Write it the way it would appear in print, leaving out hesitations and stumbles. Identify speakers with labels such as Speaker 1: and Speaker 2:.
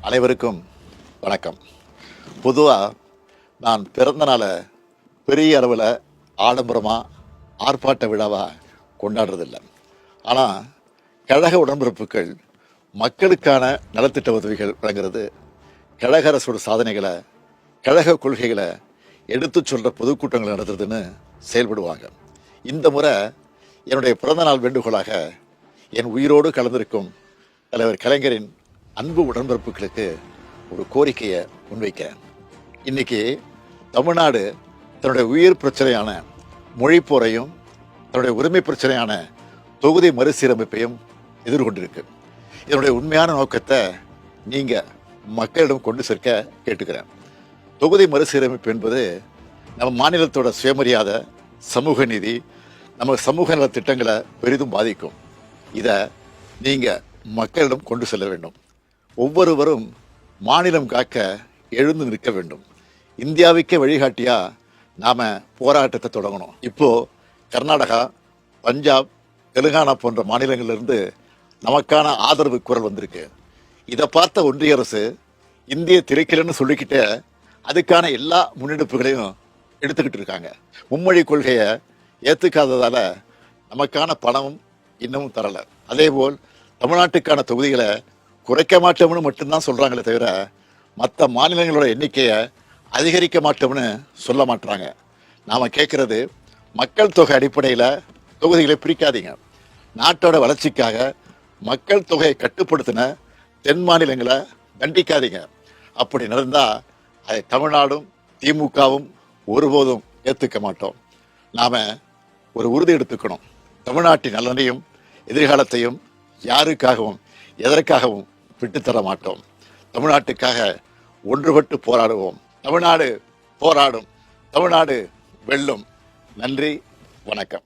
Speaker 1: அனைவருக்கும் வணக்கம். பொதுவாக நான் பிறந்த நாளை பெரிய அளவில் ஆடம்பரமாக ஆர்ப்பாட்ட விழாவாக கொண்டாடுறதில்லை. ஆனால் கழக உடன்பிறப்புகள் மக்களுக்கான நலத்திட்ட உதவிகள் வழங்குறது, கழக அரசோட சாதனைகளை, கழக கொள்கைகளை எடுத்து சொல்கிற பொதுக்கூட்டங்கள் நடத்துறதுன்னு செயல்படுவாங்க. இந்த முறை என்னுடைய பிறந்தநாள் வேண்டுகோளாக என் உயிரோடு கலந்திருக்கும் தலைவர் கலைஞரின் அன்பு உடன்பிறப்புகளுக்கு ஒரு கோரிக்கையை முன்வைக்கிறேன். இன்னைக்கு தமிழ்நாடு தன்னுடைய உயிர் பிரச்சனையான மொழிப்போரையும் தன்னுடைய உரிமை பிரச்சனையான தொகுதி மறுசீரமைப்பையும் எதிர்கொண்டிருக்கு. இதனுடைய உண்மையான நோக்கத்தை நீங்கள் மக்களிடம் கொண்டு சேர்க்க கேட்டுக்கிறேன். தொகுதி மறுசீரமைப்பு என்பது நம்ம மாநிலத்தோட சுயமரியாதை, சமூக நீதி, நம்ம சமூக நல திட்டங்களை பெரிதும் பாதிக்கும். இதை நீங்கள் மக்களிடம் கொண்டு செல்ல வேண்டும். ஒவ்வொருவரும் மாநிலம் காக்க எழுந்து நிற்க வேண்டும். இந்தியாவுக்கே வழிகாட்டியா நாம போராட்டத்தை தொடங்கணும். இப்போ கர்நாடகா, பஞ்சாப், தெலுங்கானா போன்ற மாநிலங்களிலிருந்து நமக்கான ஆதரவு குரல் வந்திருக்கு. இதை பார்த்த ஒன்றிய அரசு இந்திய திரைக்கலன்னு சொல்லிக்கிட்டே அதுக்கான எல்லா முன்னெடுப்புகளையும் எடுத்துக்கிட்டு இருக்காங்க. மும்மொழி கொள்கையை ஏற்றுக்காததால நமக்கான பணமும் இன்னமும் தரலை. அதேபோல் தமிழ்நாட்டுக்கான தொகுதிகளை குறைக்க மாட்டோம்னு மட்டும்தான் சொல்கிறாங்களே தவிர மற்ற மாநிலங்களோட எண்ணிக்கையை அதிகரிக்க மாட்டோம்னு சொல்ல மாட்டுறாங்க. நாம் கேட்குறது, மக்கள் தொகை அடிப்படையில் தொகுதிகளை பிரிக்காதீங்க. நாட்டோட வளர்ச்சிக்காக மக்கள் தொகையை கட்டுப்படுத்தின தென் மாநிலங்களை தண்டிக்காதீங்க. அப்படி நடந்தால் அதை தமிழ்நாடும் திமுகவும் ஒருபோதும் ஏற்றுக்க மாட்டோம். நாம் ஒரு உறுதி எடுத்துக்கணும். தமிழ்நாட்டின் நலனையும் எதிர்காலத்தையும் யாருக்காகவும் எதற்காகவும் விட்டுத்தர மாட்டோம். தமிழ்நாட்டுக்காக ஒன்றுபட்டு போராடுவோம். தமிழ்நாடு போராடும். தமிழ்நாடு வெல்லும். நன்றி, வணக்கம்.